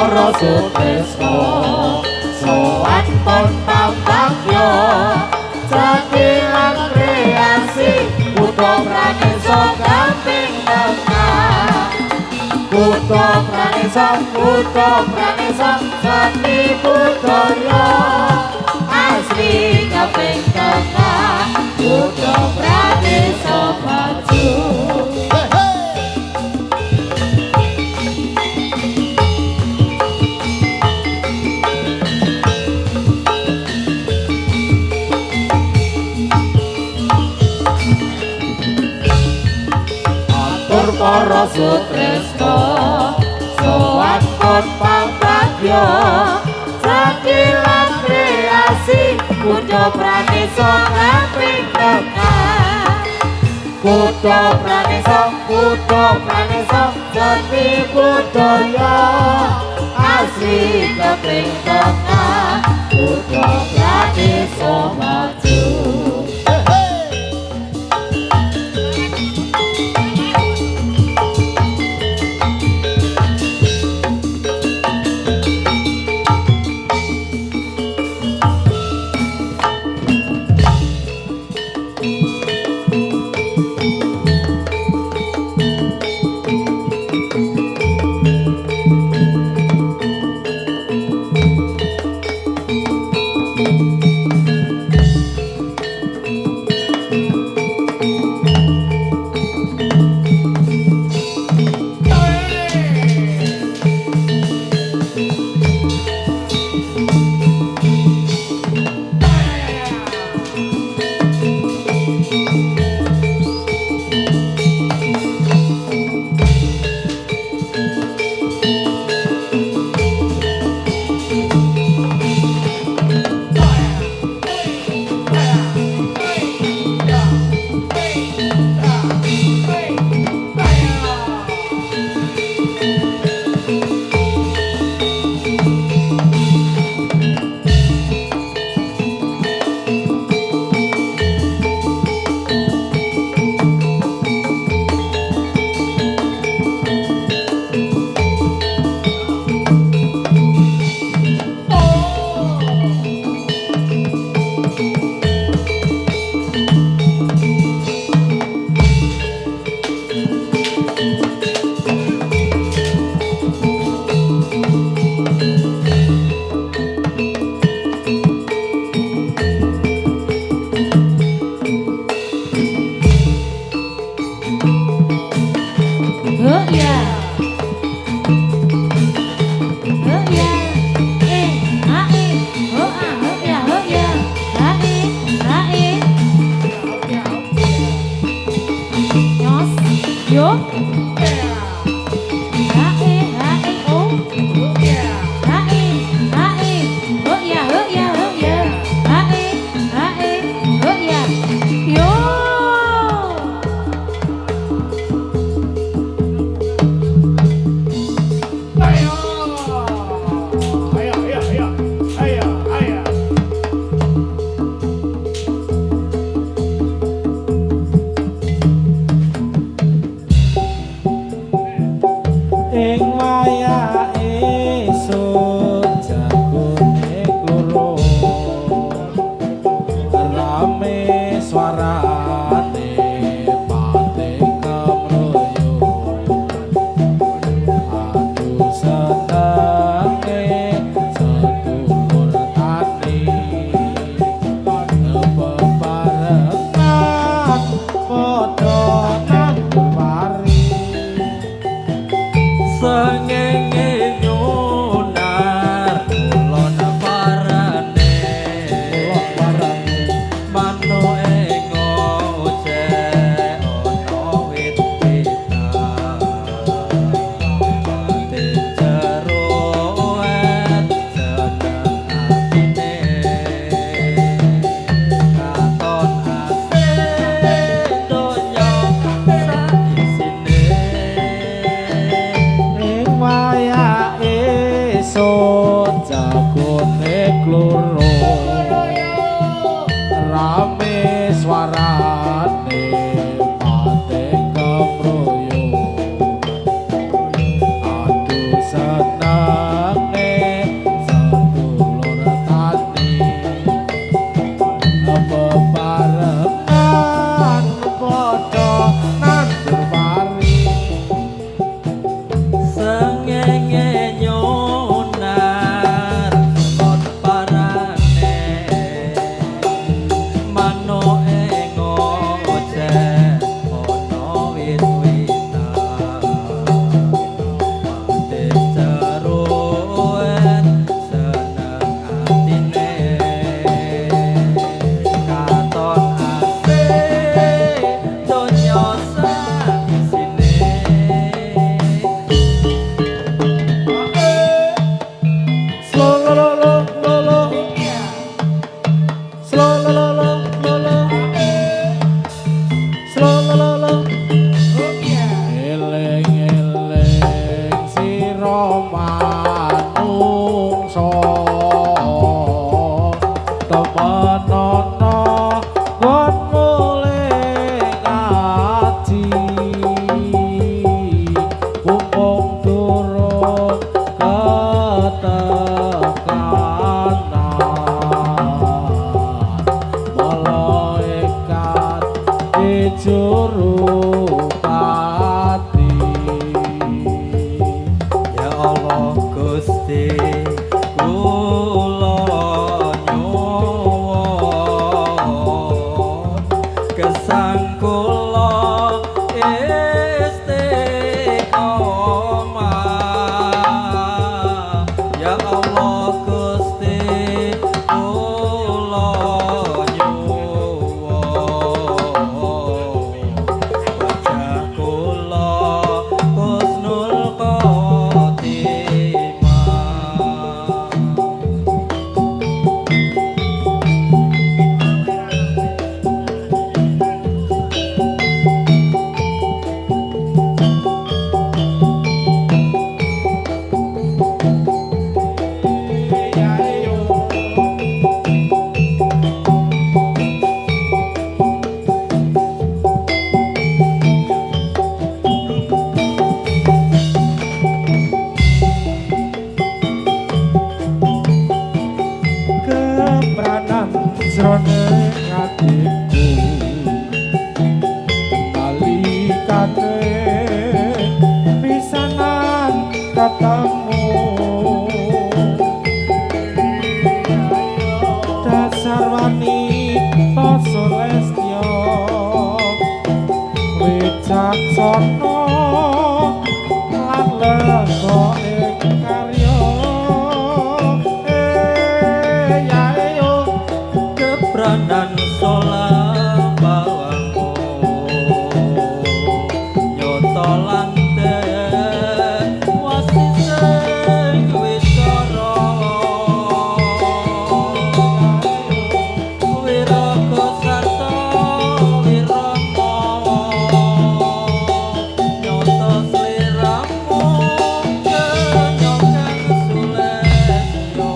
para sutresna sowan pun pambagya Jatilan kreasi Kutha Pranisa kaping tengah Kutha Pranisa Jati budaya asli kaping tengah Kutha Pranisa maju para sutresna sowan pun pambagya Jatilan kreasi Kutha Pranisa kaping tengah Kutha Pranisa Jati budaya asli kaping tengah Kutha Pranisa maju sajroning atiku nalikane pisanan ketemu dasar wanita Sulestya wicaksana lan lega ing karya ya yo kebranan solang bawangku nyoto lanten wasise wicara wiraga sarta wirama nyoto sliramu kenyokan Sulestya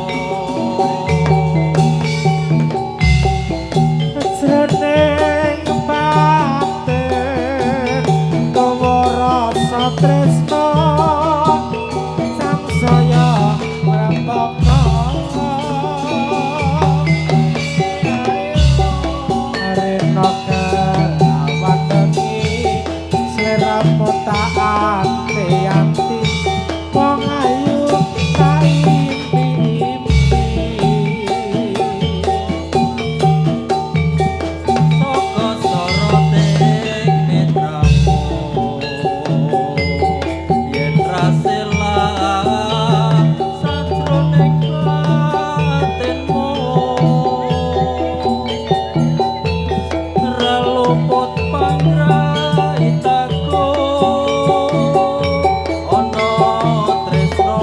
jroning batin dawa rasa tresna sangsaya mrapaka arena kawateni sliramu tak ati wong ayu tak impi-impi saka soroting netramu yen rasela sajroning batinmu raluput panggraitaku ana tresno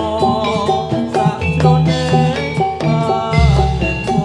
sajroning batinmu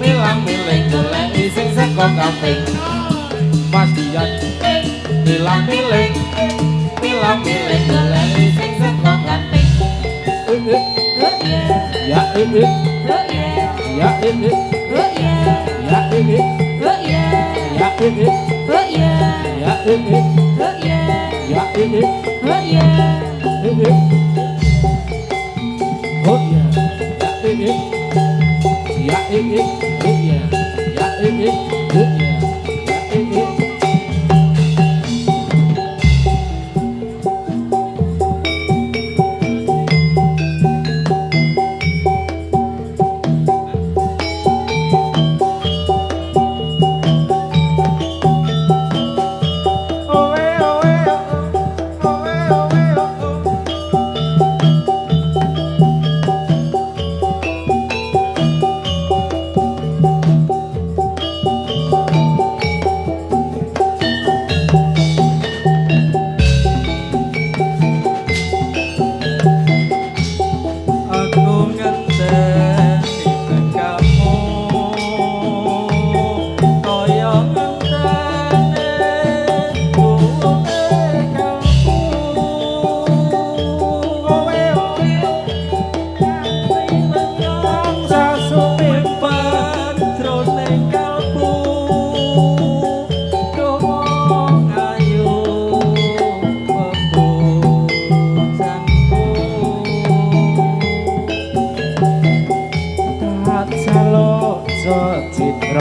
milang-miling goleki sing saka kamping Mas Dian milang-miling goleki sing saka kamping ya ya ya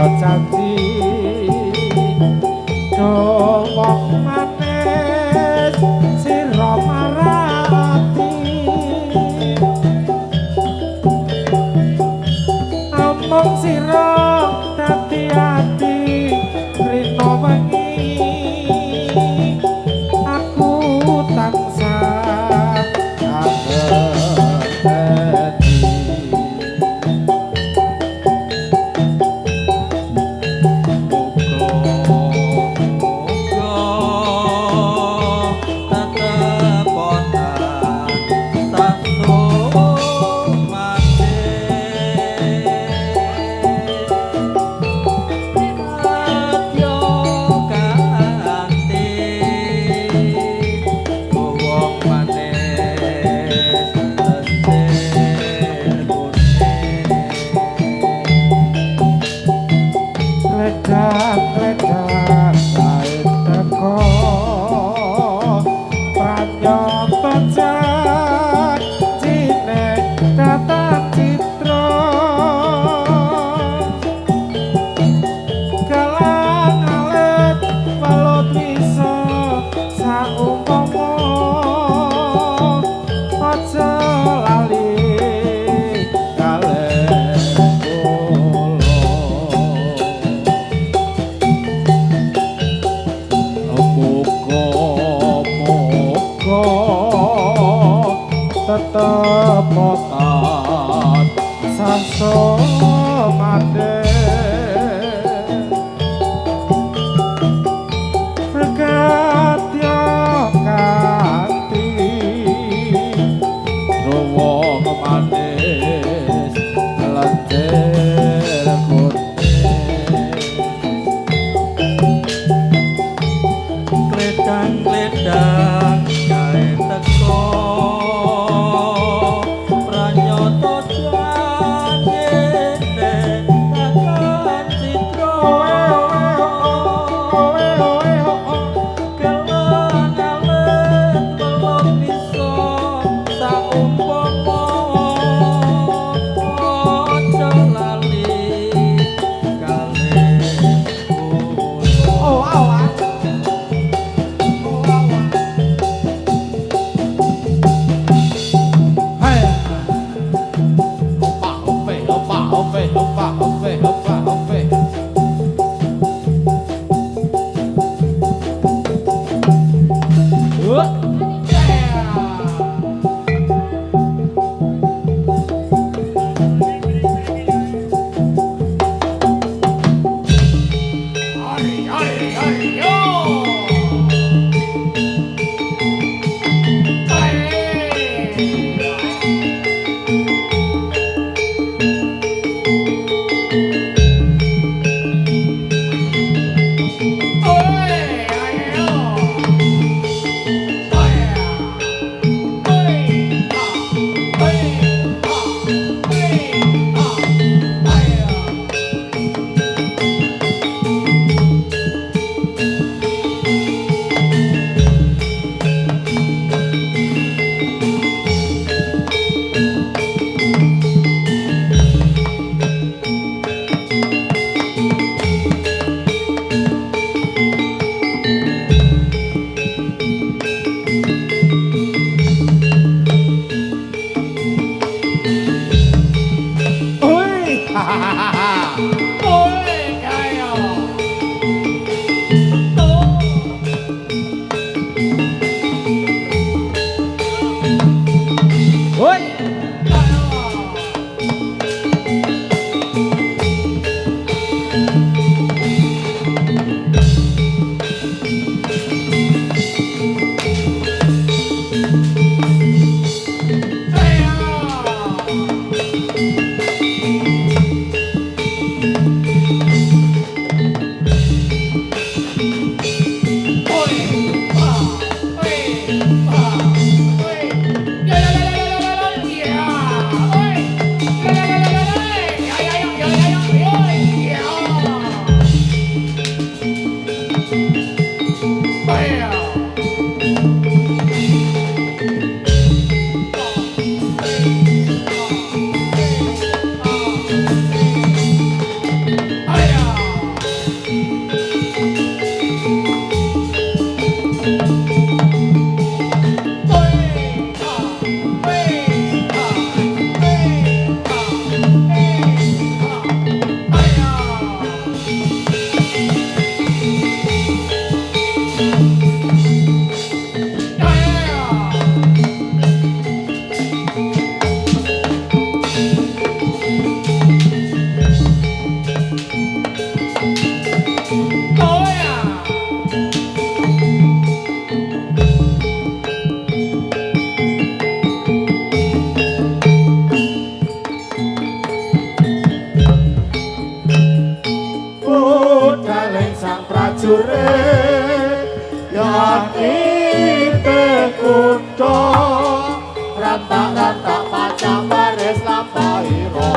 kaya janji wong manis sira marati amung sira dadi ati rino wengi aku tansah ngerti Ledak sae teko pranyoto janjine datang citra galang alit welut bisa saumpama aja lali kalih tetep potat saso made berkatya kanthi rawa manis lentir Gledang-gledang gawe teko pranyoto janjine takkan citra galang alit welut bisa saumpama aja lali kalih rantak-rantak pacang baris lampahiro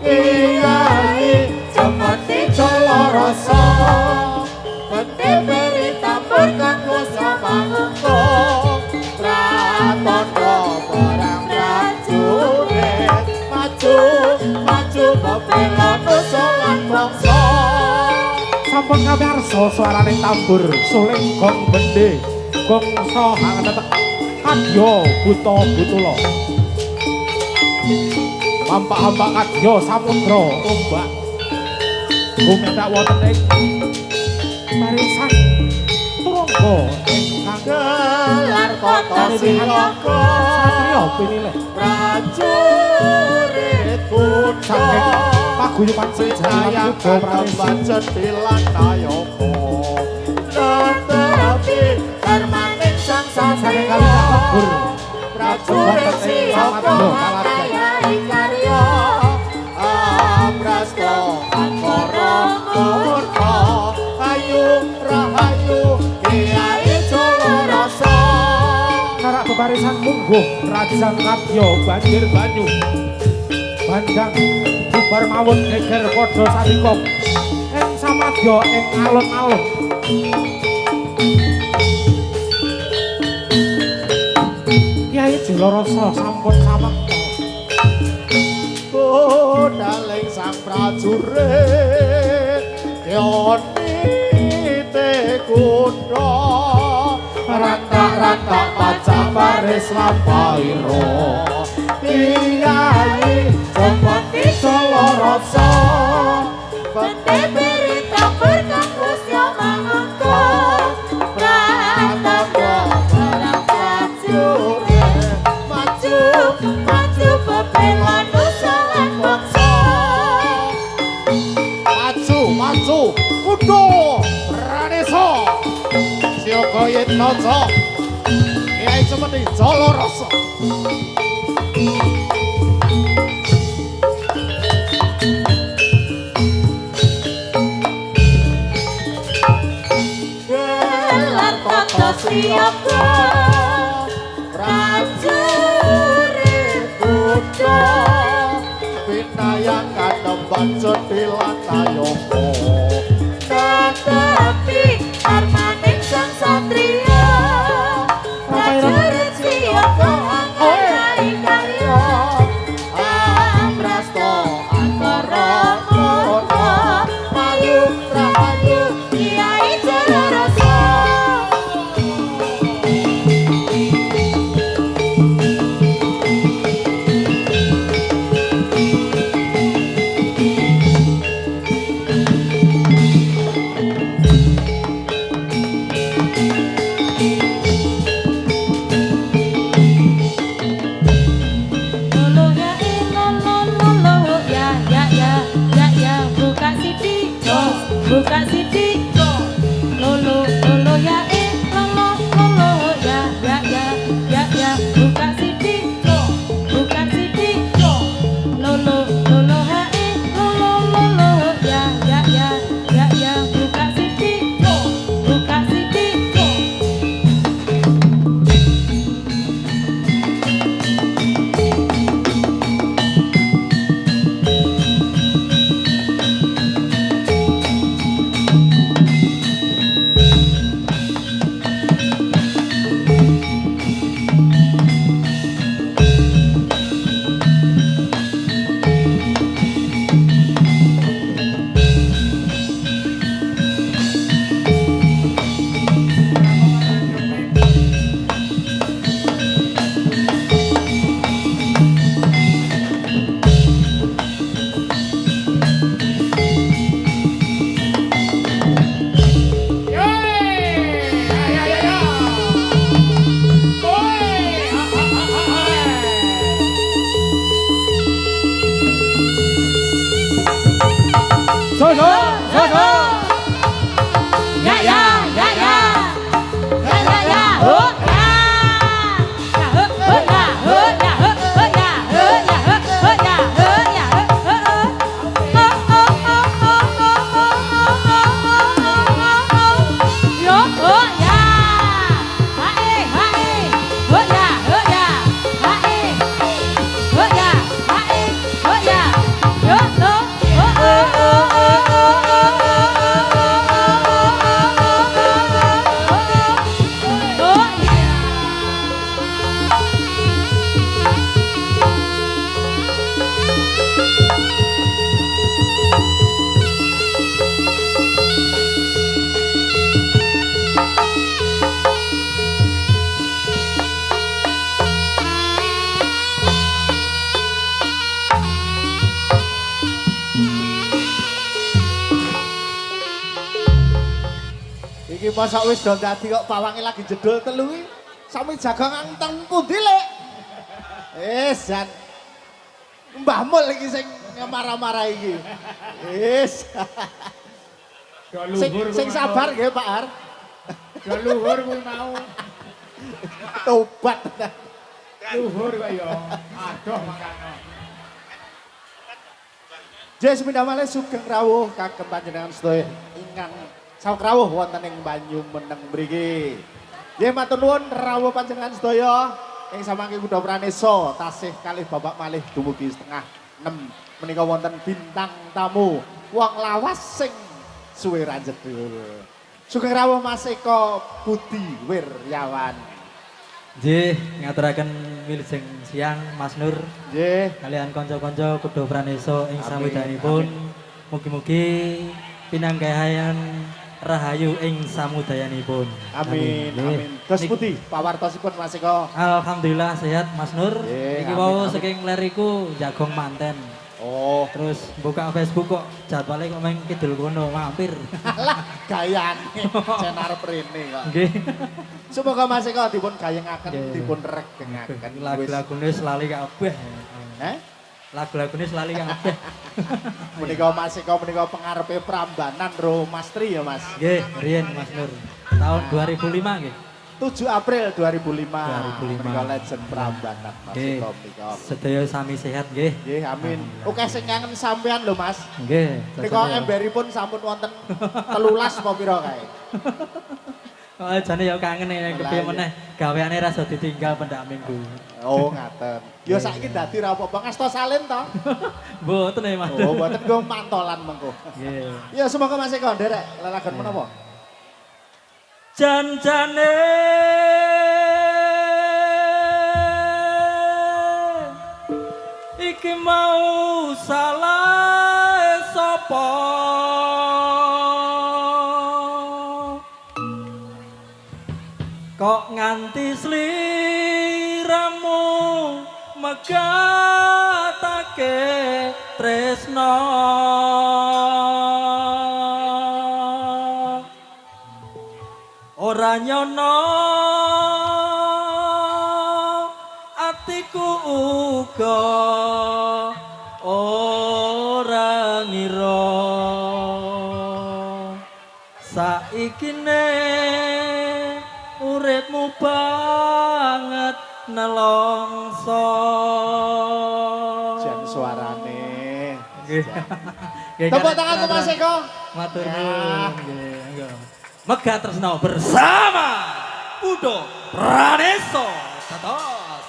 Iyai cemeti jolo rasa Beti beri tambur kanggo samangungko Pratondo barang prajurit Maju, maju bebela nusolan bangsa Sampun kawarsa suarane tambur suling gong bende gong sohang tetek kadya buta butula Mampak-mampak kadya samudra ombak gumetak wonten ing barisan turangga ingkang gelar kota silaga satya pinilih prajurit kuda paguyuban sejarah kuda prajurit jetilan kayoko tetapi permanen sang saking kali kabur prajurit silaga kaya karya abrasto angkara murka ayu rahayu kiai jolo rasa narak bebarisan mungguh rajang kadya banjir banyu bandang bubar mawon geger padha satika ing samadya ing alun-alun Kyai Jolorasa sampun samekta daling sang prajurit yonite kuda rantak-rantak pacang baris lampahiro Iyai cemeti jolo rasa Beti beri tambur kanggo samangungko Pratondo barang prajurit Maju, maju bebela nusolan bangsa Maju, maju, kuda Pranesa Siaga Yitnaca Kyai Cemeti Jolo Rasa gelar kota siaga prajurit kuda pinayang kanemban jetilan kayoko tetapi armaning sang satria prajurit siaga angkara karya amrasto angkara murka ayu rahayu kiai jolo rasa Iki mosok wis do dadi kok pawange lagi jedul telu iki. Sami jagongan teng pundi, Lek? Jan. Mbah Mul iki sing marah-marah iki. Sing sabar nggih, Pak Ar. Ya luhur kuwi mau. Tobat. Luhur kok ya. Aduh mangkane. Jes minamale sugeng rawuh kagem panjenengan sedaya ingkang sawetara wonten ing Banyu Meneng mriki. Nggih matur nuwun rawuh panjenengan sedaya ing samangke Kuda Pranesa tasih kalih babak malih dumugi setengah 6 menika wonten bintang tamu wong lawas sing suwe ra jedul. Sugeng rawuh Mas Eko Budi Wiryawan. Nggih, ngaturaken wilujeng siang Mas Nur. Nggih. Kalian kanca-kanca Kuda Pranesa ing samudayanipun. Mugi-mugi pinanggahayan rahayu ing samudayanipun. Amin. Amin. Terus Budi, pawartosipun Mas Eko. Alhamdulillah sehat Mas Nur. Nggih, Iki wau saking leriku jagong manten. Oh, Terus buka Facebook kok jadwalnya kok main kidul kono mampir. alah gayane jen arep rene kok. Nggih. Semoga Mas Eko dipun gayengaken, Nggih. dipun regengaken. Lagu-lagune selali kabeh. Heh? Lagu-lagune selali kabeh. Menika Mas Eko menika pengarepe Prambanan ro Mas Tri ya Mas. Nggih, riyen Mas Nur. Tahun 2005 nggih. 7 April 2005. 2005. Menika legend Prambanan Mas Nggih. Eko menika. Sedaya sami sehat nggih. Nggih, amin. Oke sing kangen sampean lho Mas. Nggih. Menika emberipun sampun wonten 13 apa pira kae. Oh, jane ya kangen nek kepiye meneh gaweane rasa ditinggal pendak minggu. Oh, ngaten. Ya saiki dadi ra apa-apa ngasta salin to. Mboten ya Mas. Oh, mboten go mantolan mengko. Nggih. Ya semoga Mas Eko nderek lelagon menapa? Janjane iki mau salah sapa kok nganti sliramu megatake tresno ora nyono atiku uga ora ngira saikine uripmu banget nelongso Jan suarane. Nggih. Tepuk tangan ke Mas Eko. Matur Ya. nuwun. Nggih, nggih. Megah tresno bersama Kuda Pranesa. Satos.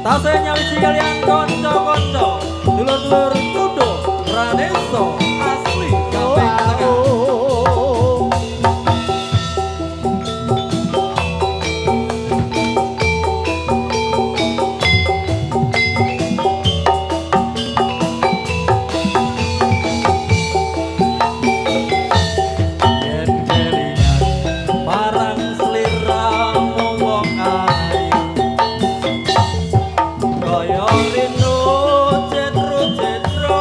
Tasih nyawiji kalian kanca-kanca, dulur-dulur Kuda Pranesa asli Gampeng Tengah. Yen kelingan marang sliramu wong ayu kaya rino cetro-cetro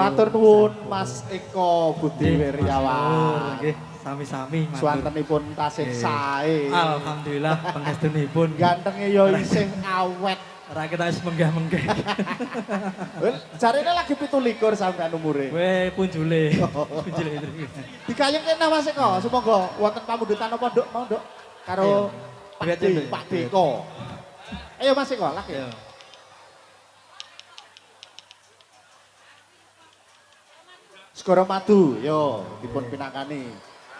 Matur nuwun Mas Eko Budi Wiryawan. Nggih, sami-sami matur. Swantenipun tasih sae. Alhamdulillah pangestunipun. Gantenge yo isih awet. Ora kita wis menggah-menggah. Jarene lagi 17 sampean umure. Weh, punjule. Punjule itu. Dikayengke nang Mas Eko, semoga wonten pamundutan apa, Nduk? Mau, Nduk? Karo Pak Deko. Ayo Mas Eko, lagi. Segara madu, yo, dipun pinakani.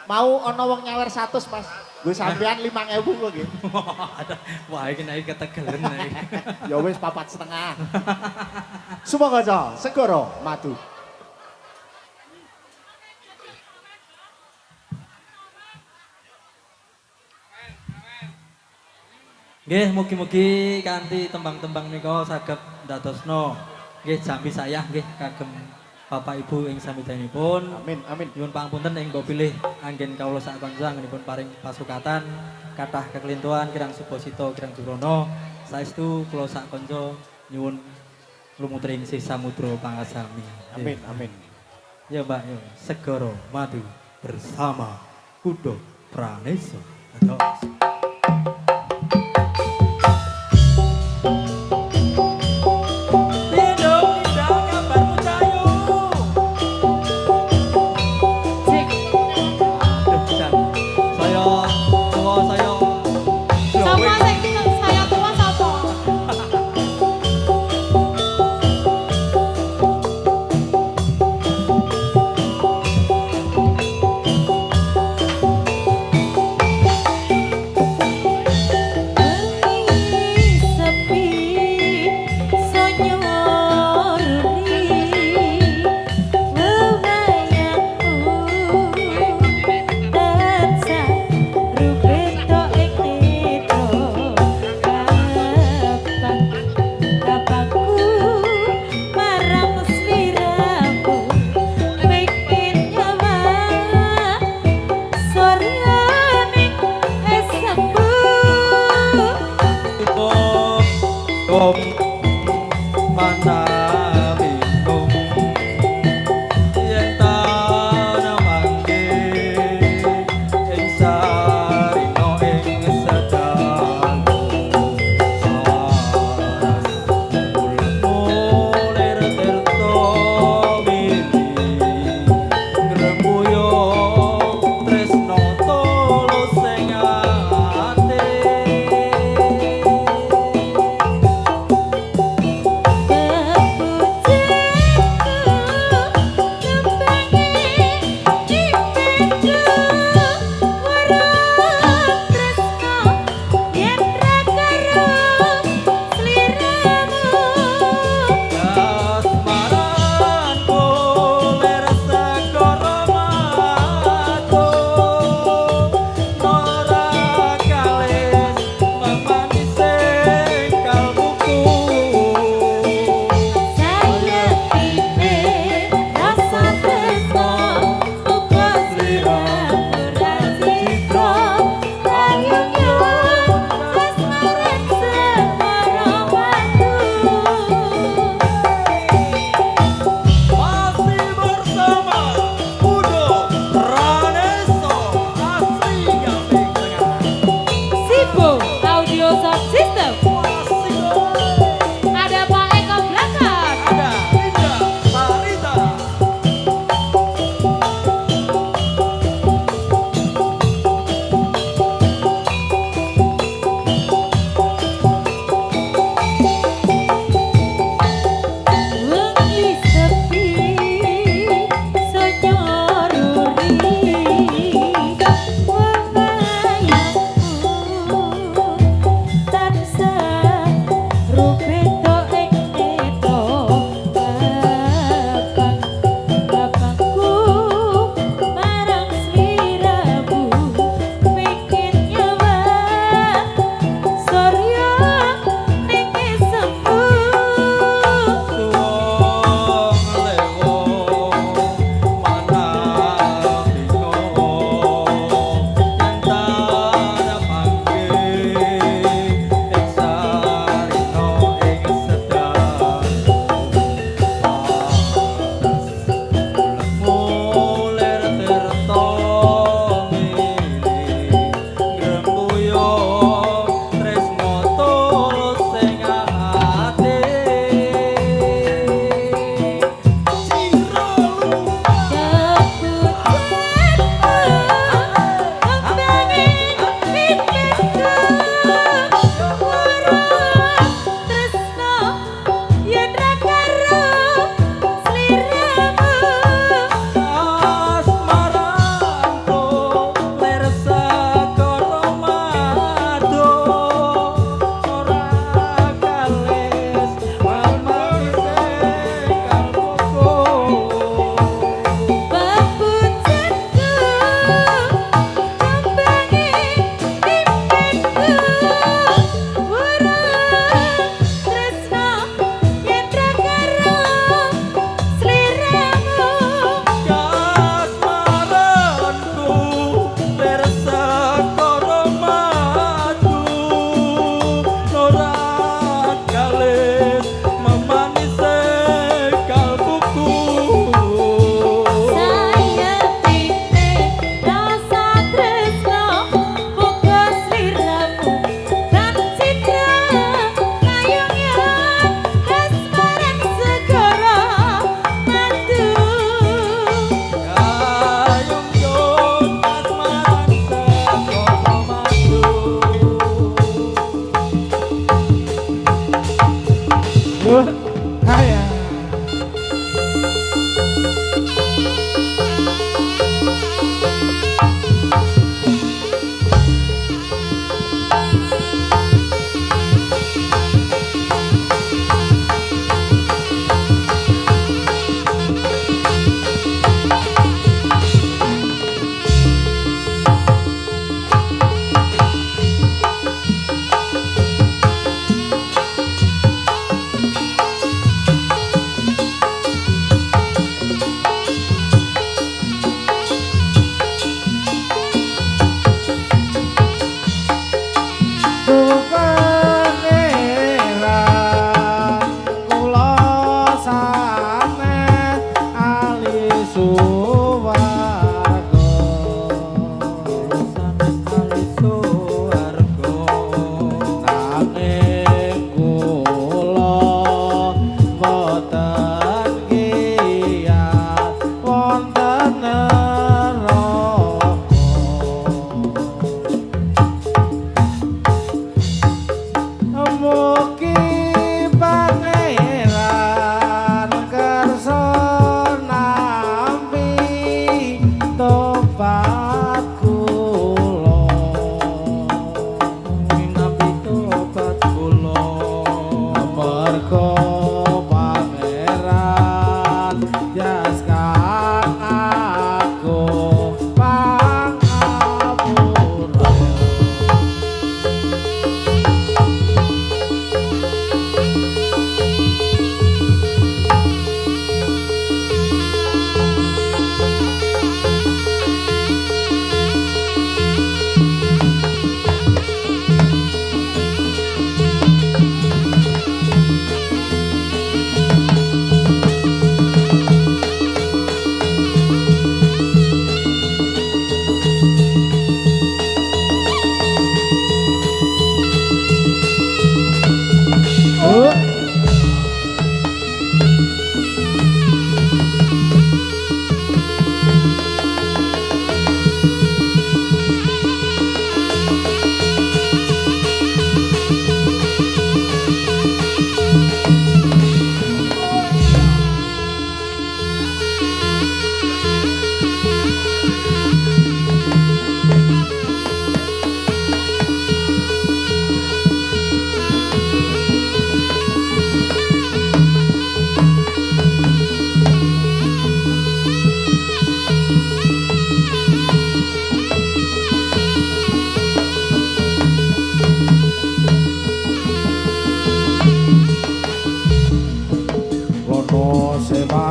Mau ana wong nyawer 100, Mas. Gue sampean 5.000 kok nggih. Wah, iki nek ketegelen iki. Ya wis 4,5. Semoga aja segara madu. Nggih, mugi-mugi kanthi tembang-tembang nika saged ndadosno nggih jambi sayah nggih kagem Bapak Ibu ing samidanipun. Amin, amin. Nyuwun pangapunten ing mbok pilih anggen kawula sak kanca anggenipun paring pasukatan kathah kekelintuhan kirang subasita kirang jurono. Saestu kula sak kanca nyuwun lumutring sih samudra pangasami. Amin, amin. Ya Mbak, ya segara madu bersama Kudo Praneso. Ados.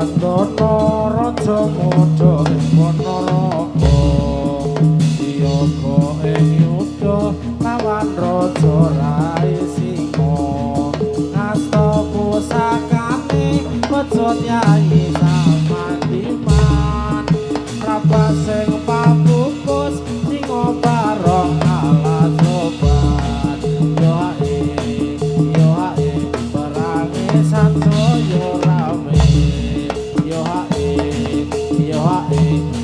Wandono raja muda ing Ponorogo siyaga ing yuda lawan raja Rai Singa ngasta pusakane pecot Yai Samandiman Prabas sing pamungkus Singa barong alas sobat yo hae perange sansaya rame yo hae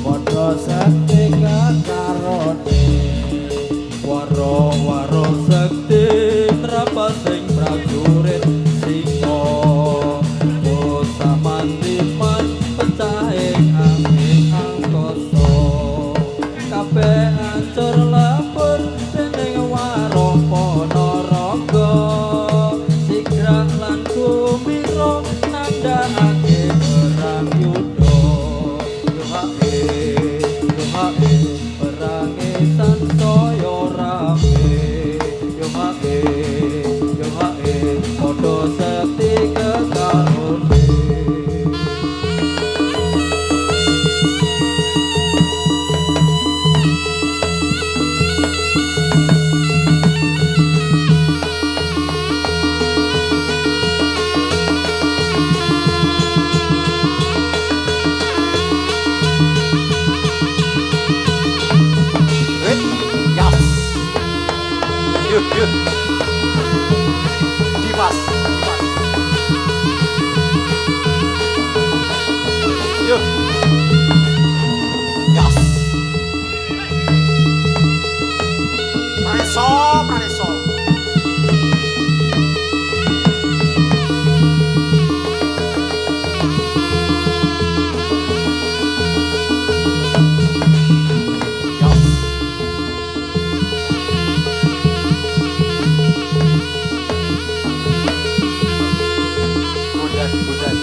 padha sekti karone Waro sekti Prabas sing prajurit Singa Samandiman pecah ing angin angkasa kabeh ancur lebur dening Waro Ponorogo sigrah lan gumira nandhakake perang yuda yo hae perange sansaya rame yo hae padha sekti kekarone Dimas. Yuk. Yas. Praneso. Budan.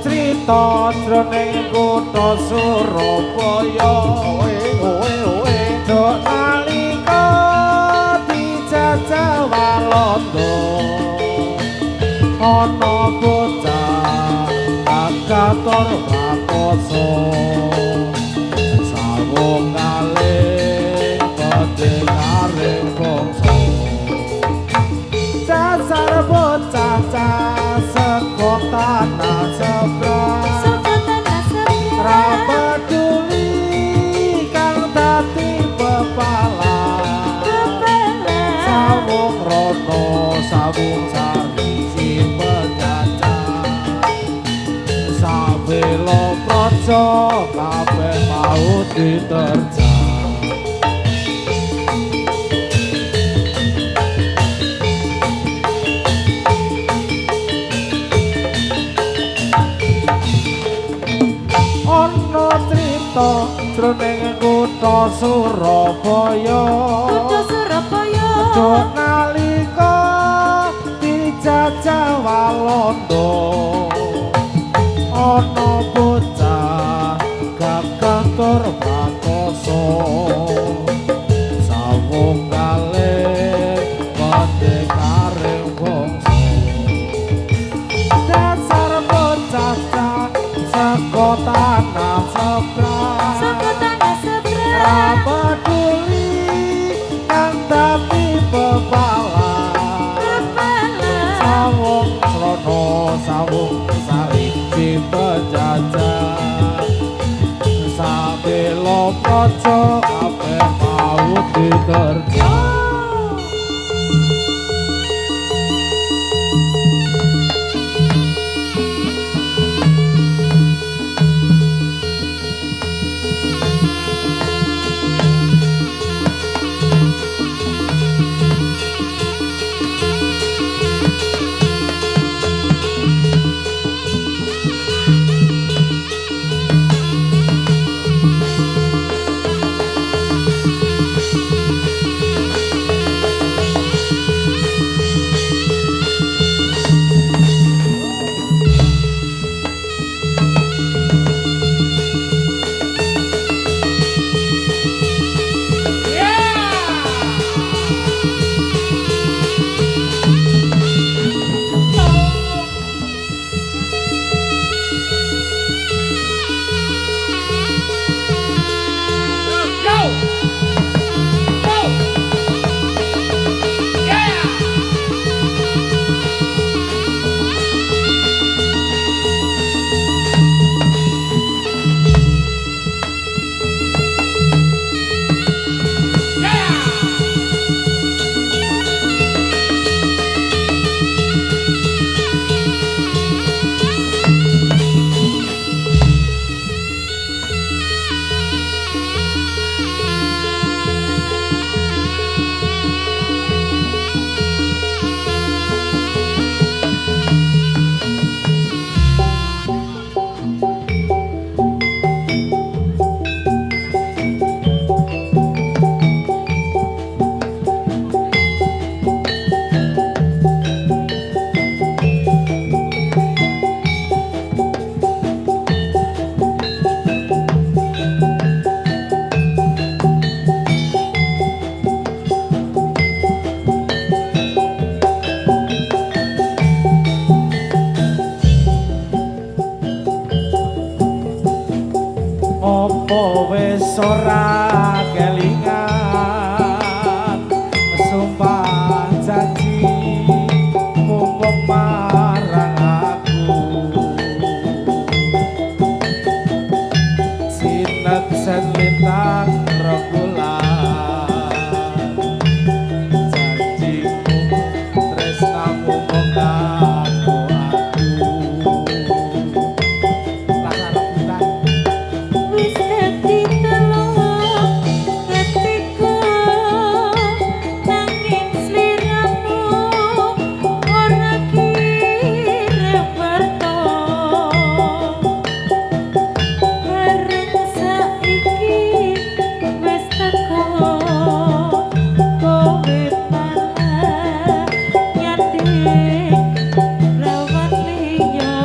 Crita jroning kutha Surabaya dok nalika dijajah Walanda ana bocah kagator prakoso sawung kalih pendengaring bangsa dasar bocah saka tanah seberang ra peduli kang dadi pepalang sawung rono sawung sari si penjajah sabelo praja kabeh mau diterjang ana crita jroning kutha Surabaya dok nalika dijajah Walanda ana bocah gagah tur prakoso sawung kalih pendengaring bangsa dasar bocah saka tanah seberang ra peduli kang dadi pepalang sawung srana sawung sari si penjajah sabelo praja kabeh mau diterjang wis ora kelingan sumpah janji mumpung marang aku sinet sen lintang rembulan janjimu tresnamu mengaku rasa rebutan Wis dadi teluk ketika nanging sliramu ora kira berto bareng saiki wis teko kowe malah nyanding rawan liya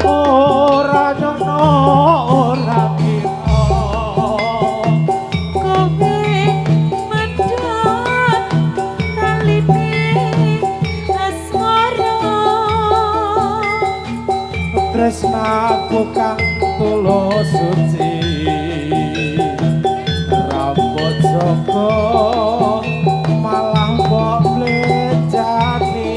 ora nyono ora kira kowe medhot taline asmara tresnaku kang tulus suci rambut joko malah mbok blejani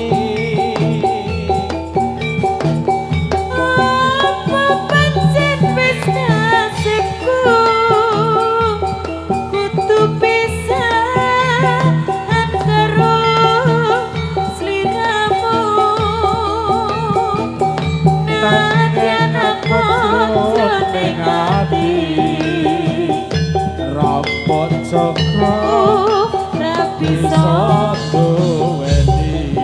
apa pancen wis nasibku kudu pisahan karo sliramu nadyan apa ning ati rambut joko ra bisa bisa duweni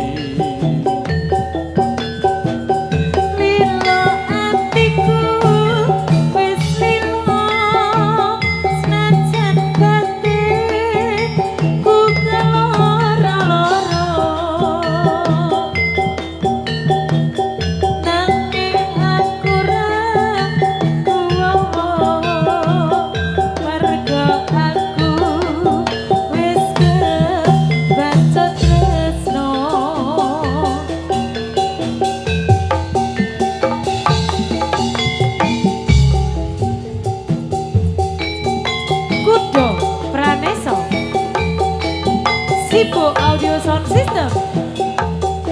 lilo atiku wis lilo senajan batin ku keloro-loro nanging aku ra kuwowo merga aku wis kebaca tresno Kudo Praneso Sipo Audio Sound System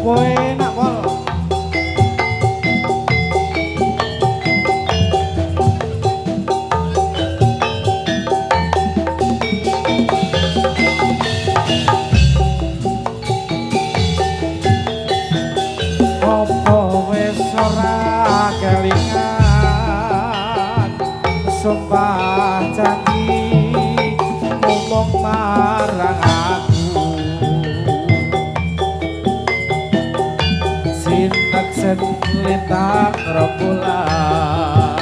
kowe nak pol apa wis ora kelingan sumpah janji ngomong marang aku sinek sen lintang rembulan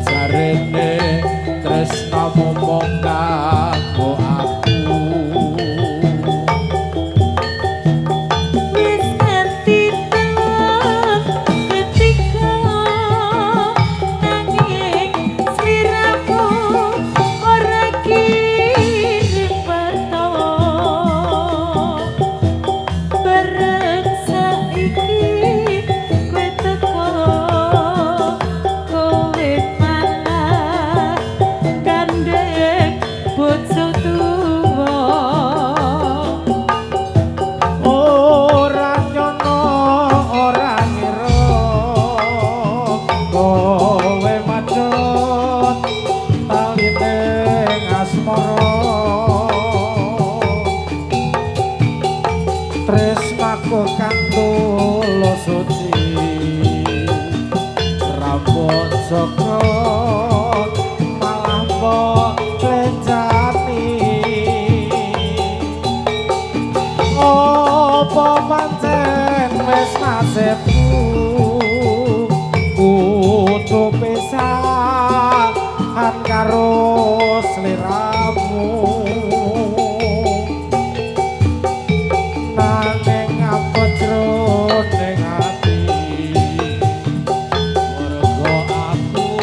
jarene tresnamu mung kanggo aku Wis nganti teluk ketika nanging sliramu ora kirim berto bareng saiki kowe teko kowe malah gandeng bojo tuwa ora nyono ora ngira kowe macet taline asmara tresnaku kang tulus suci rambut joko malah mbok lenjani apa pancen wis nasibku kudu pisahan karo sliramu nanging apa jroning ati mergo aku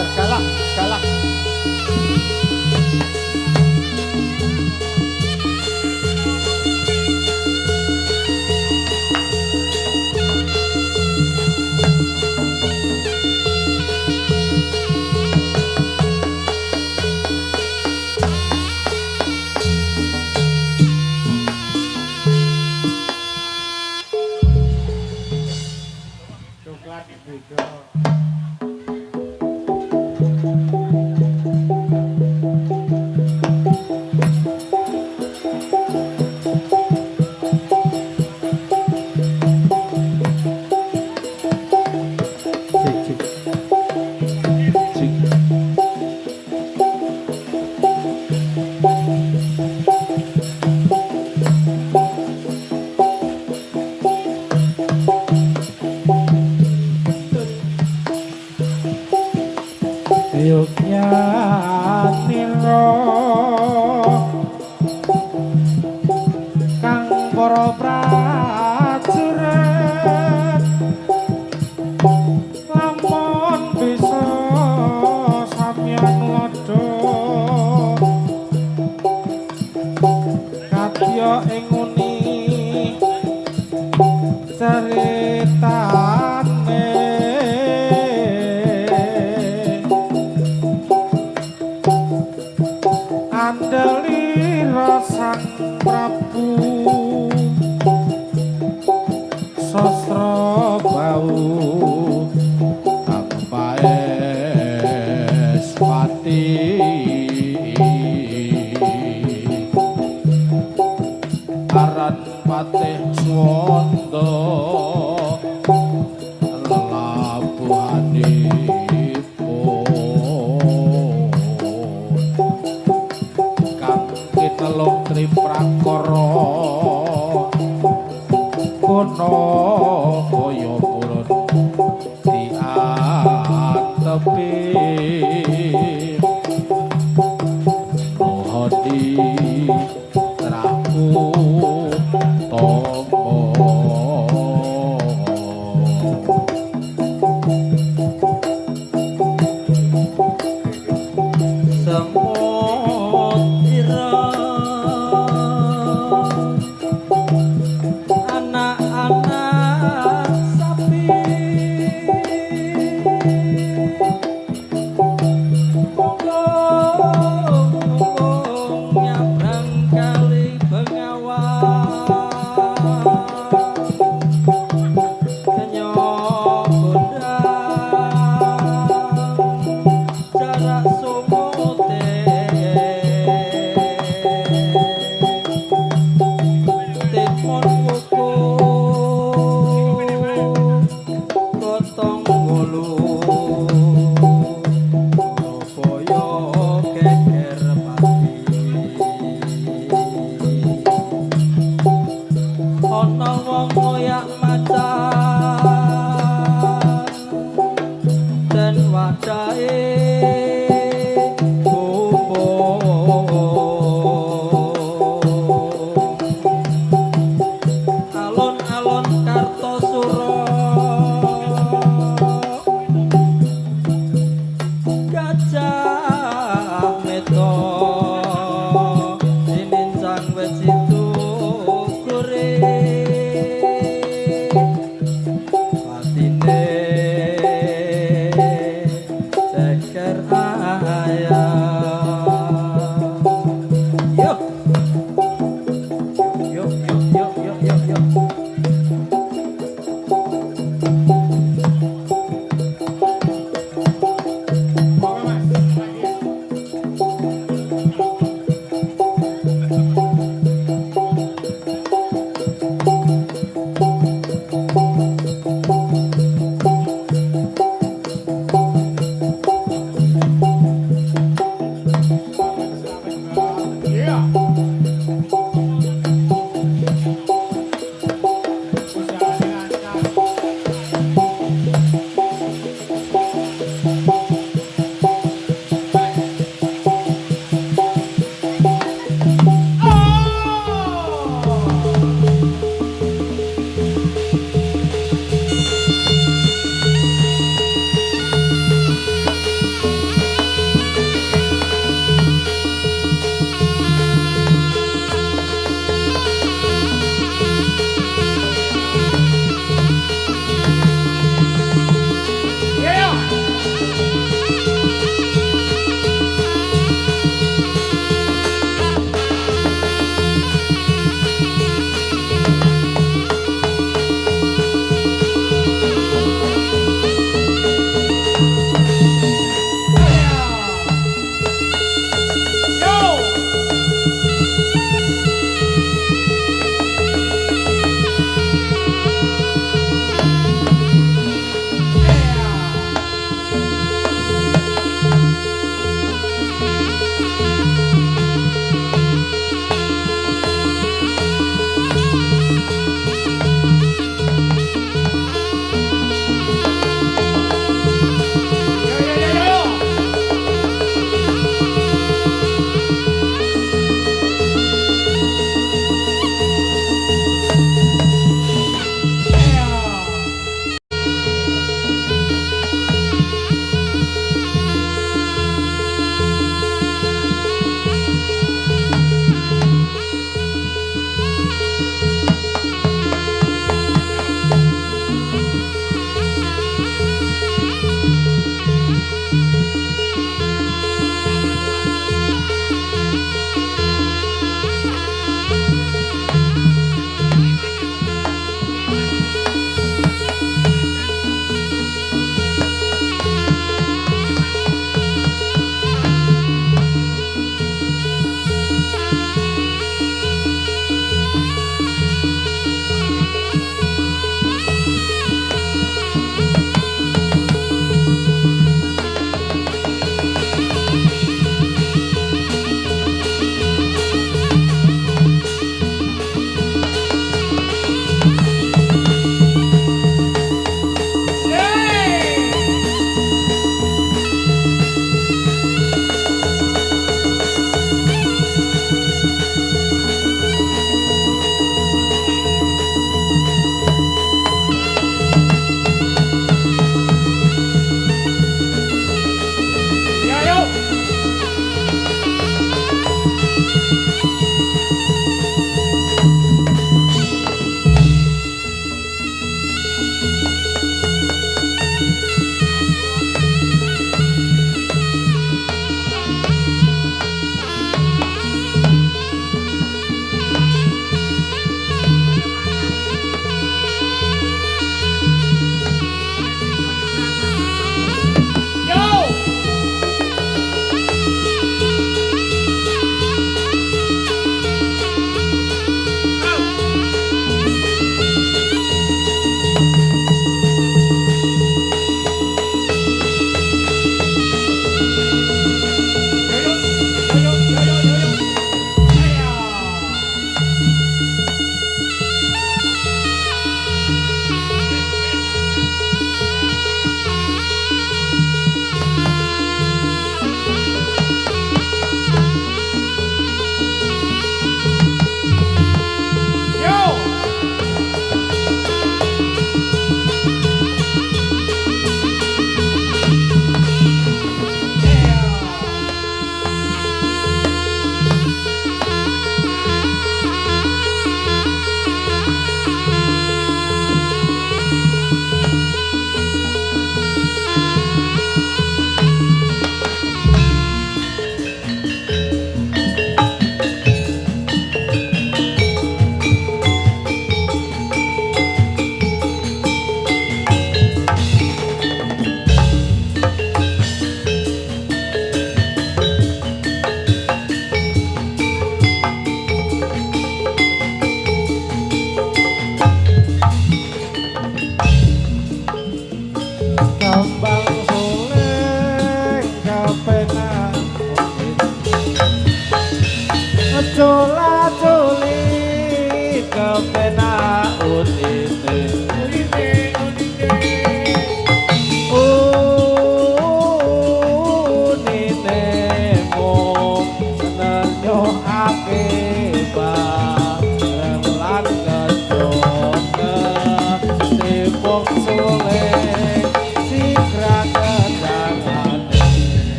Bar galak, galak. Coklat beda. Yogyaniro kang para prajurit lamun bisa sampeyan nglodho kadya ing nguni ceritane Andalira Sang Prabu Sastra Bau Kapaes Pati Aran Patih Swanda telung triprakara kono kaya purun diatepi rohadi traku tomo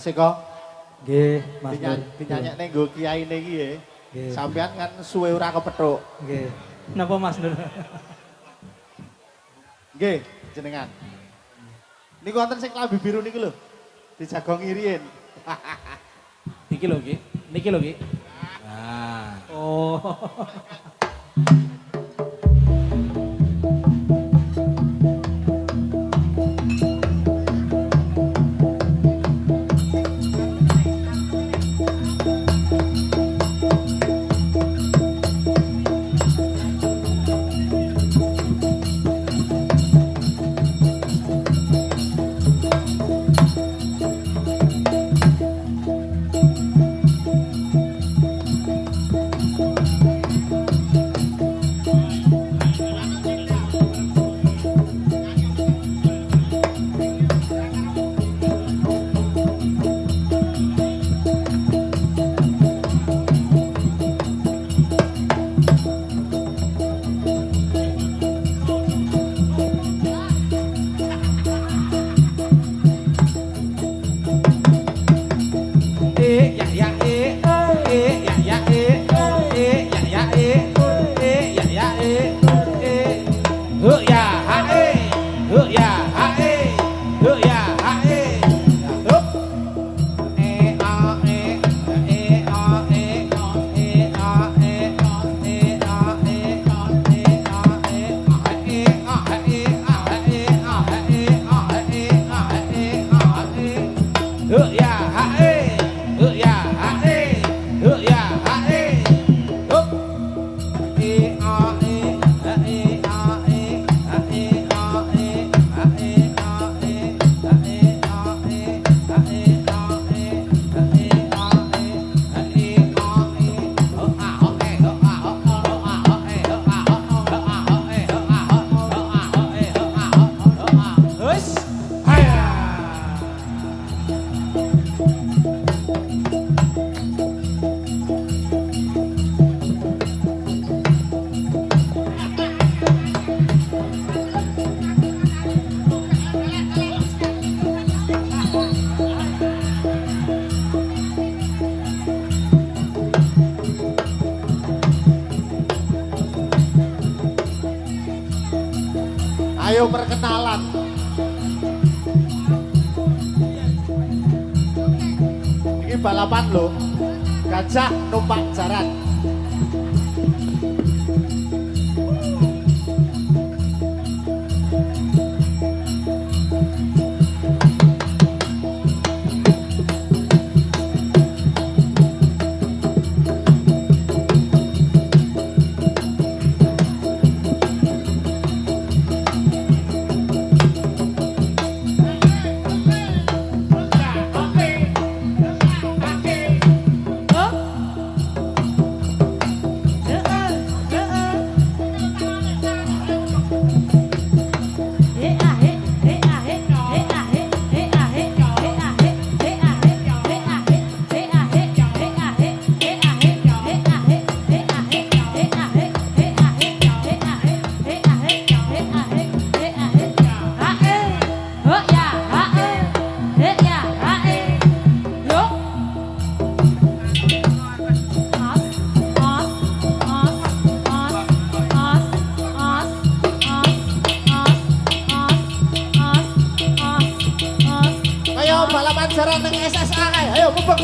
Asik kok. Nggih, Mas Nur. Dinyanyekne nggo kiyaine iki ya. Nggih. Sampean kan suwe ora kepethuk. Nggih. Napa Mas Nur? Nggih, jenengan. Niku wonten sing klambi biru niku lho. Dijagong iriin. Iki lho Ki. Niki lho Ki. Nah. Oh. Ayo perkenalan. Ini balapan loh. Gajah numpak jaran. Balapan jaran nang SSA kae. Ayo mubeng.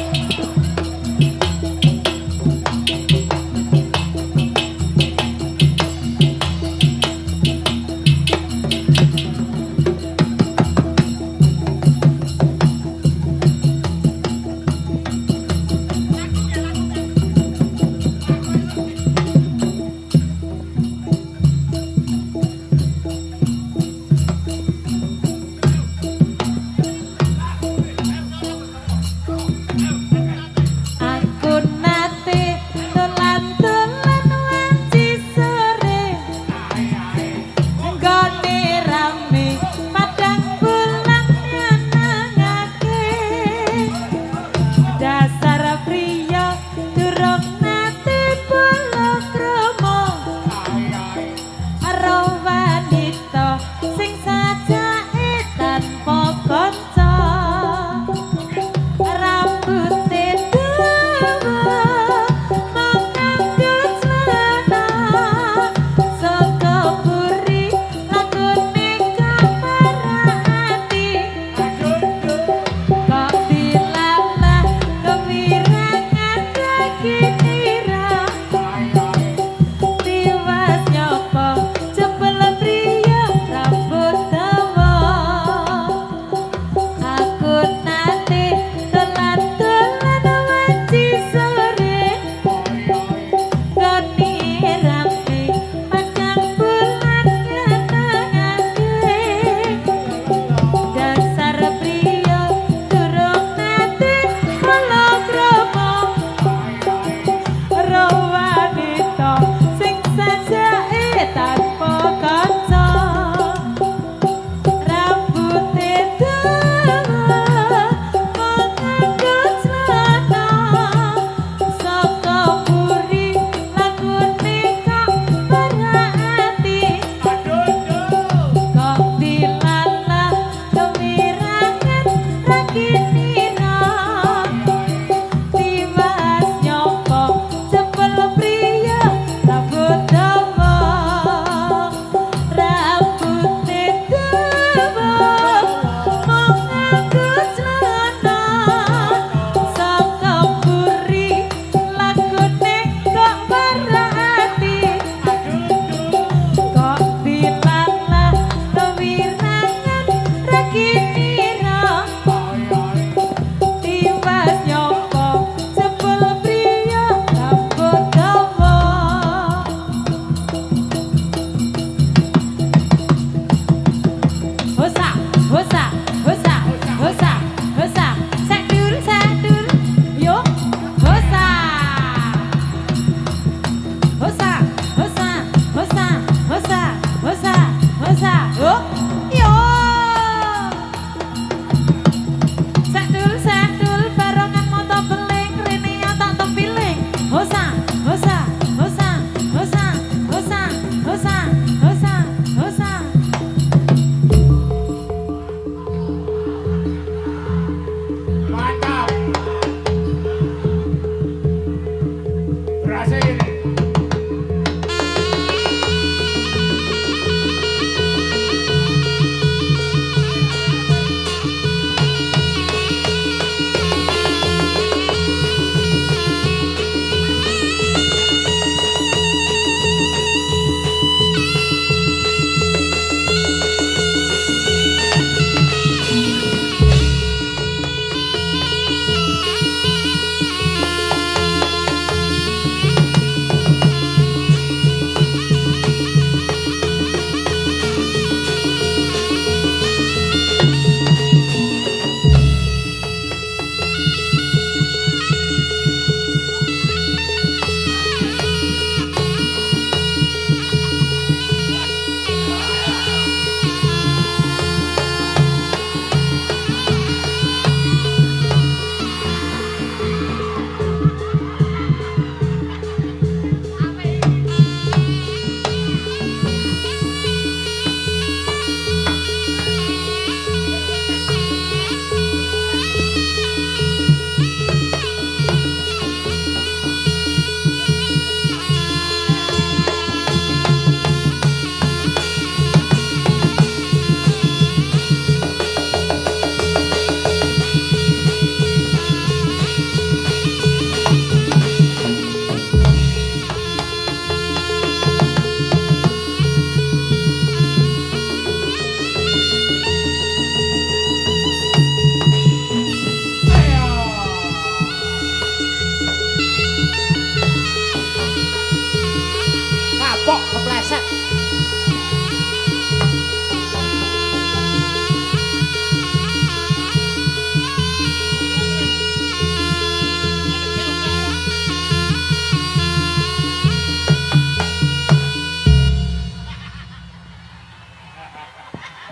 set.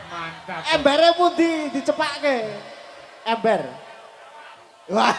Mantap. Embere pundi dicepake? Ember. Wah.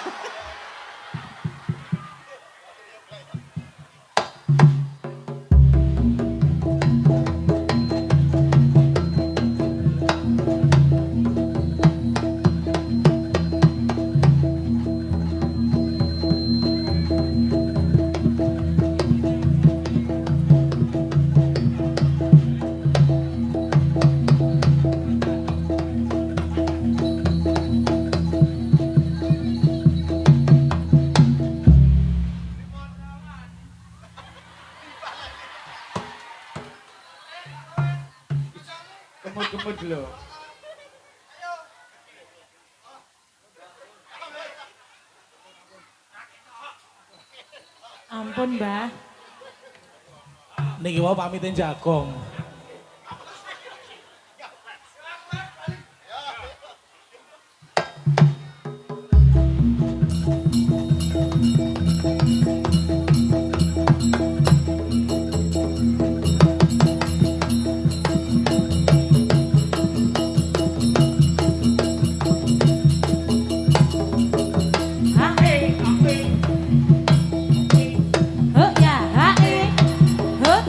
Kemut-kemut lho. Ampun, Mbah. Niki mau pamitin jagong. Huk ya, hae. Huk.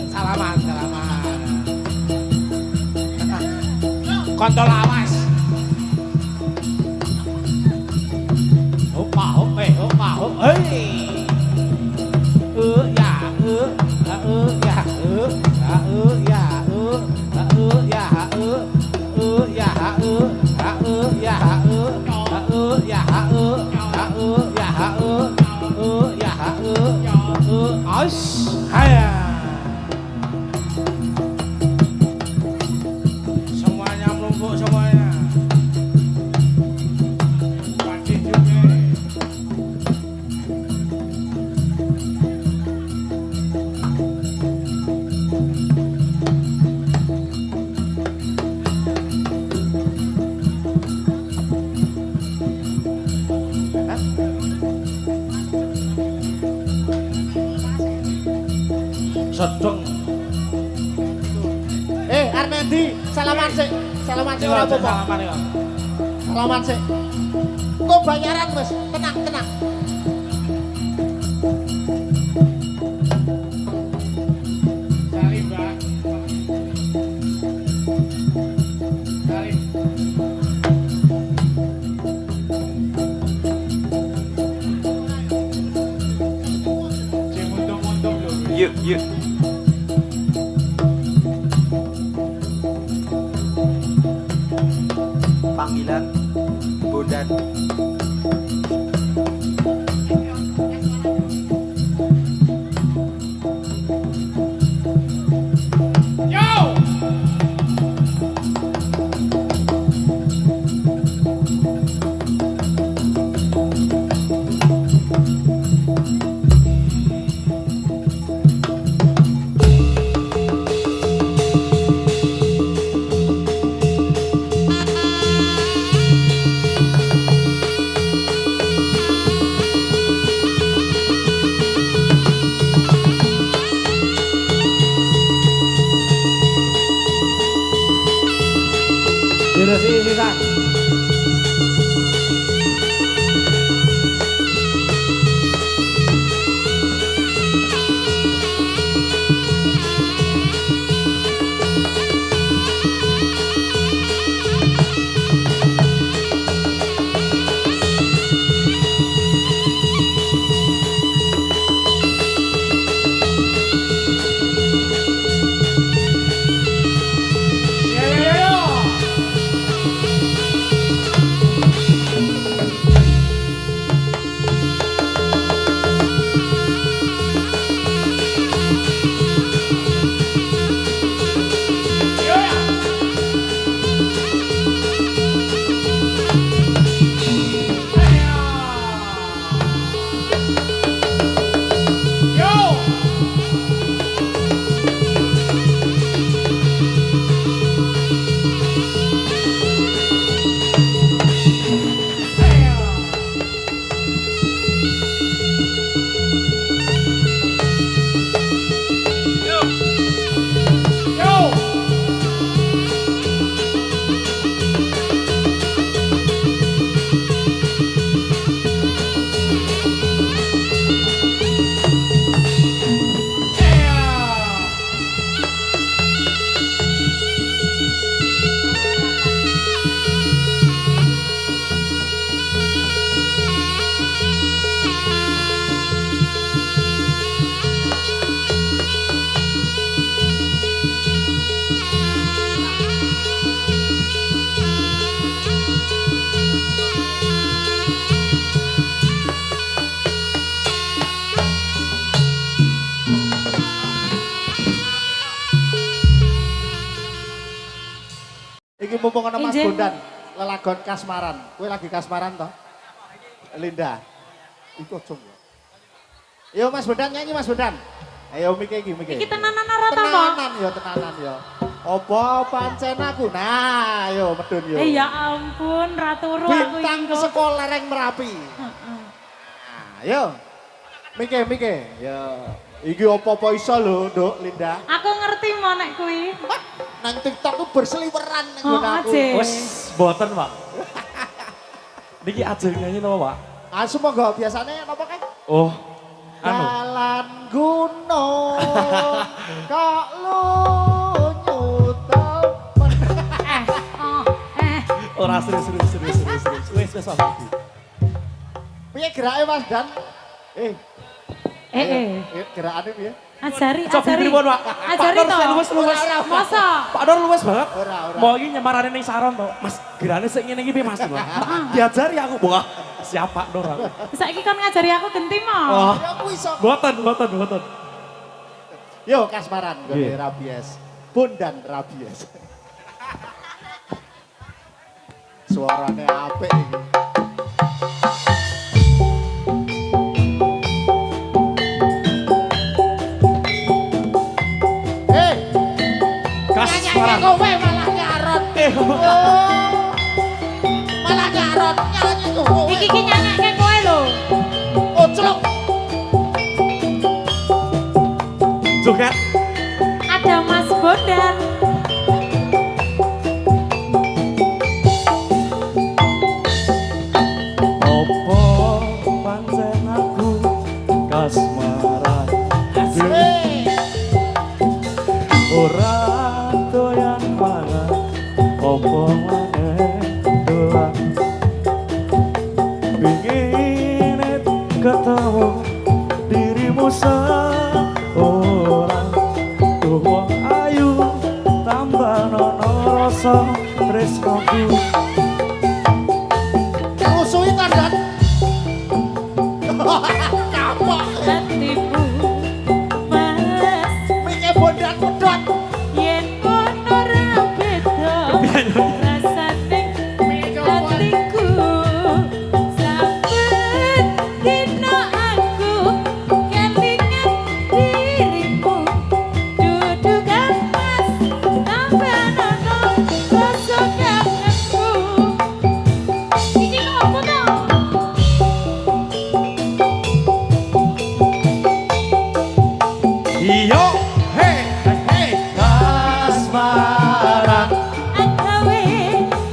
Salaman, salaman. Kontol awas. Hoppa, hoppe, hoppa, hop. Hei. Ya, ya, ya, ya, ya, ya, semuanya melumpuk semuanya. Pasti juga. Sedeng. Arnendi, salaman sik. Salaman sik ora apa-apa. Salaman ya. Salaman sik. Kok bayaran, Mas? Tenang, tenang. Salim, Mbak. Salim. Muntung-muntung lho. Yuk, yuk. Panggilan Bondan. Yo! Diresi sisan. mumpung ana Mas Injen. Bondan, lelagon kasmaran. Kowe lagi kasmaran toh? Linda. Iku aja. Yo Mas Bondan nyanyi Mas Bondan. Ayo mike iki mike. Iki tenanan ora ta, Pak? Tenanan yo tenanan yo. Apa pancen aku? Nah, yo medun yo. Ya ampun, raturu aku Bintang iki kok. sekolah lereng Merapi. Heeh. Nah, yo. Mike. Yo. Iki apa-apa iso lho, Nduk Linda. Aku ngerti mau nek kuwi. Nang TikTok ku berseliweran nang Oh, nggon aku. aja. Wes, boten Pak. Niki ajeng nyanyi napa Pak? Ah, semoga biasanya napa kae? Oh, anu. Jalan gunung kok lunyu temen. Oh, Ora serius. Wes apa? Piye gerake Mas Dan? Gerakane piye? Ajari. Coba pripun Pak? Ajari Pak Nur to. luwes. Masa? Pak Nur luwes banget. Ora. Mau iki nyemarane ning saron to. Mas, gerane sik ngene iki piye Mas? Diajari aku, Wah. Siap Pak Nur aku. Saiki kan ngajari aku genti mau. Oh, Ya aku iso. boten. Yo kasmaran gone Nggih. rabies. Bondan rabies. Suarane apik iki. Kasmaran. Kowe malah nyaron. Malah nyaron nyanyi kowe. Iki nyanyake kowe lho. Oclok. Joget. Ada Mas Bondan. Opo pancen aku kasmaran. Ora doyan mangan opo maneh dolan. Pingin ketemu dirimu seorang. Tuh wong ayu tambah nono rasa tresnoku. Rusuhi kandan. Kapok. Hatiku mas Mike Bondan medot. yen kono ra beda rasane hatiku saben dina aku kelingan dirimu dudukan mas tambah nono rasa kangenku iki ngopo to Iyo, hey, kasmaran. agawe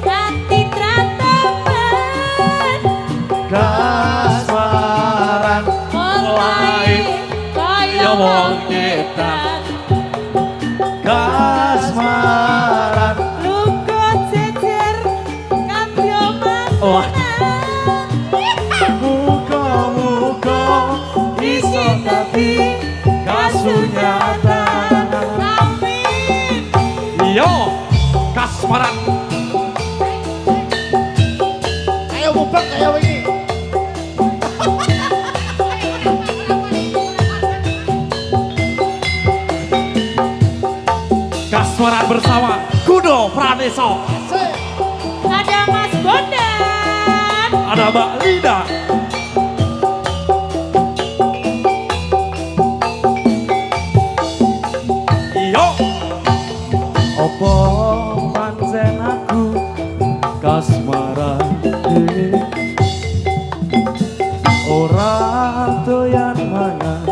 kanthi tratapan Kasmaran mulai kaya wong edan kasmaran. luka jejer kanthi Wah. omongan Muka-muka iso dadi kasunyatan. amin Iyo, kasmaran. Ayo mubak kaya wingi. Kasmaran bersama Kudo Praneso. Sik. ada Mas Bondan Ada Mbak Lida. Iyo. Opo pancen aku kasmaran ora doyan mangan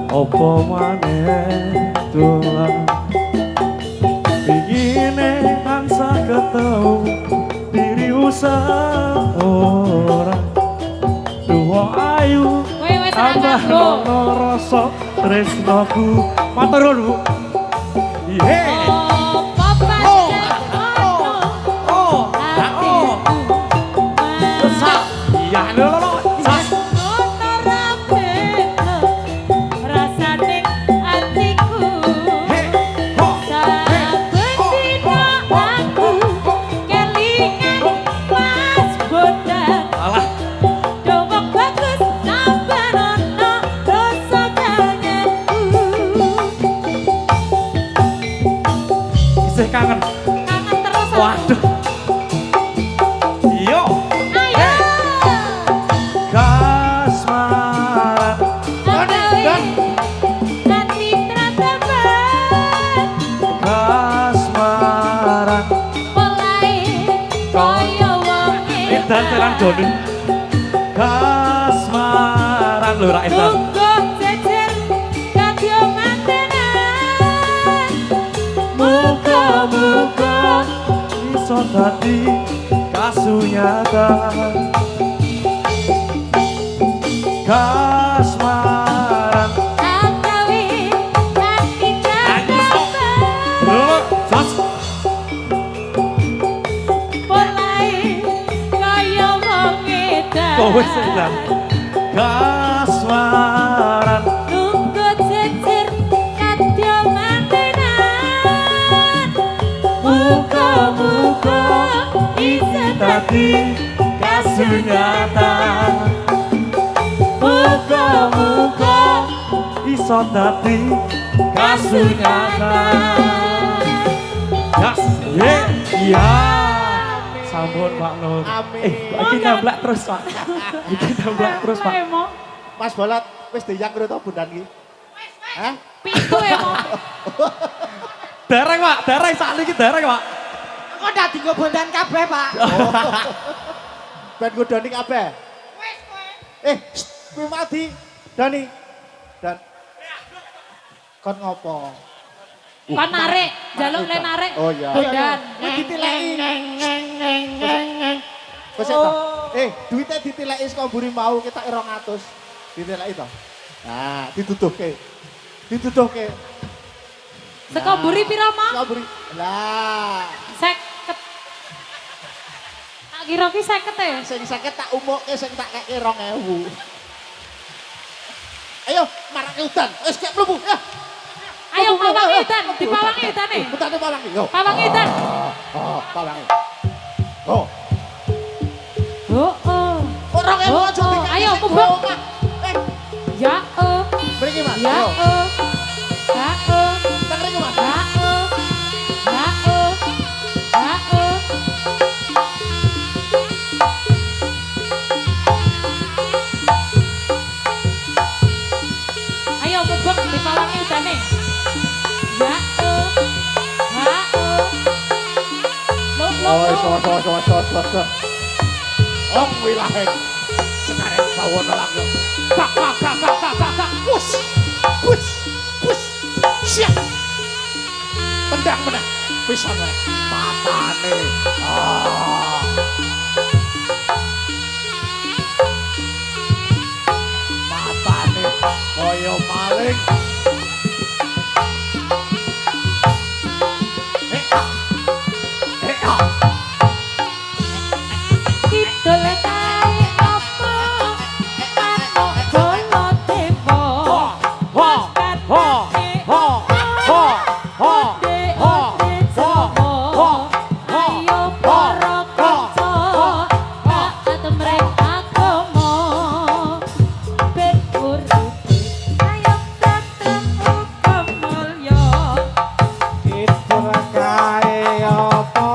opo maneh dolan ingine tansah ketemu diri usah orang duwa ayu kowe wis ra tambah nganggo nono rasa tresnoku matur nuwun Ihe apa pancen ono oh hatiku sa iya lho sa ngono ra beda rasane atiku he ho saben dina aku kelingan Mas Bondan alah Dowok bagus tambah nono rasa kangenku isih kangen kangen terus aku. waduh Edan Serang Joni. Kasmaran lho ra Edan. Tunggu jejer kadya mantenan. Muga-muga Iso dadi kasunyatan. Kasmaran. akawi kanthi catatan. Jas. Mulai kaya wong edan. Kowe Edan. Kasmaran. Tunggu jejer kadya mantenan. Muga-muga bisa Dadi kasunyatan. muga-muga Iso dadi kasunyatan. Gas. Ye. Iya. Sampun Pak Nur. Amin. Iki nyablak terus Pak. Iki nyablak terus Pak. Emo, Mas Bolat wis diyang karo to bundan iki. Hah? pitu emo. Dereng Pak, dereng sakniki dereng Pak. Kok dadi nggo bondan kabeh, Pak? Ben ngodoni kabeh. Wis kowe. Kuwi mati. Dani. Dan kon ngopo? Kon narik, jaluk le narik. Oh iya. Bondan. Wis ditileki. Wis to. Duite ditileki saka mburi mau kita 200. Ditileki to. Nah, dituduhke. Dituduhke. Saka mburi pira, Mang? Saka mburi. Lah, 50. Tak kira ki 50 e. sing 50 tak umukke sing tak keke 2000. Ayo, marake udan. Wis kek mlebu. Ya. Ayo pawangi udan, dipawangi udane. Utane pawangi. Yo. Pawangi udan. Pawangi. Oh. Oh, oh. Kok 2000 aja Oh, dikek. ayo, mubuk. Ya, oh. Mriki Mas. Ya, Ayo. oh. Ya, oh. Tak mriki Mas. Ya, oh. Ya, oh. Ya, oh. Ayo mubuk dipawangi udane. Ya, oh. Ya, oh. Lo, lo, Oh, lo. so. Ong wilahe. Sekarang bawono langsung. Kak. Pus. Siap. Tendang meneh. Pisan wae. Matane. Matane kaya maling. Kidul kae apa manuk bolo tempo makan ayo para kanca taat mreng agama ben urip ayo tentrem hukum mulya Kidul kae apa?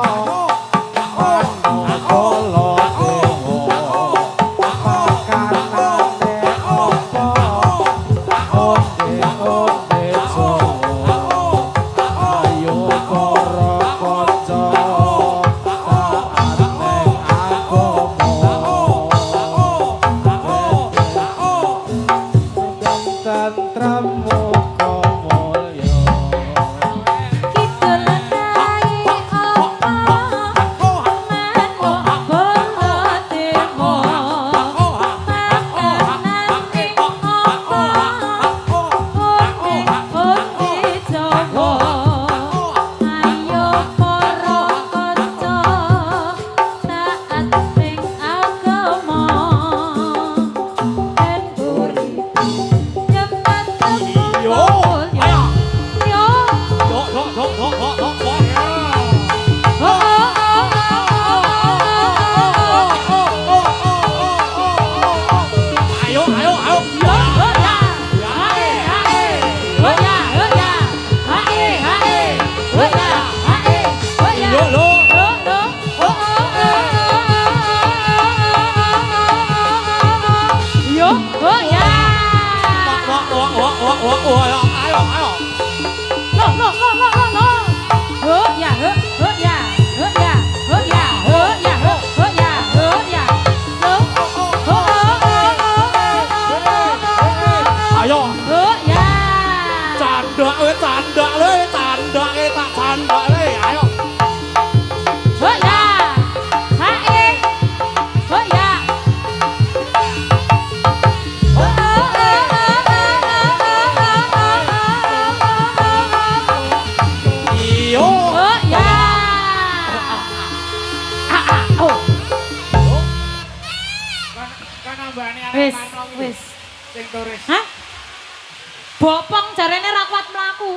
kidul kae apa manuk bolo tempo makanan ing apa onde Jawa ayo para kanca taat ning agama ben urip cepet Yo, ayo. yo tak candok le, ayo. Oh ya. Hae. Oh ya. Iyo. Oh ya. Oh. Kan ambane arek Wis, lanang iki. wis. Sing turis. Hah? Bopong jarene ra kuat mlaku.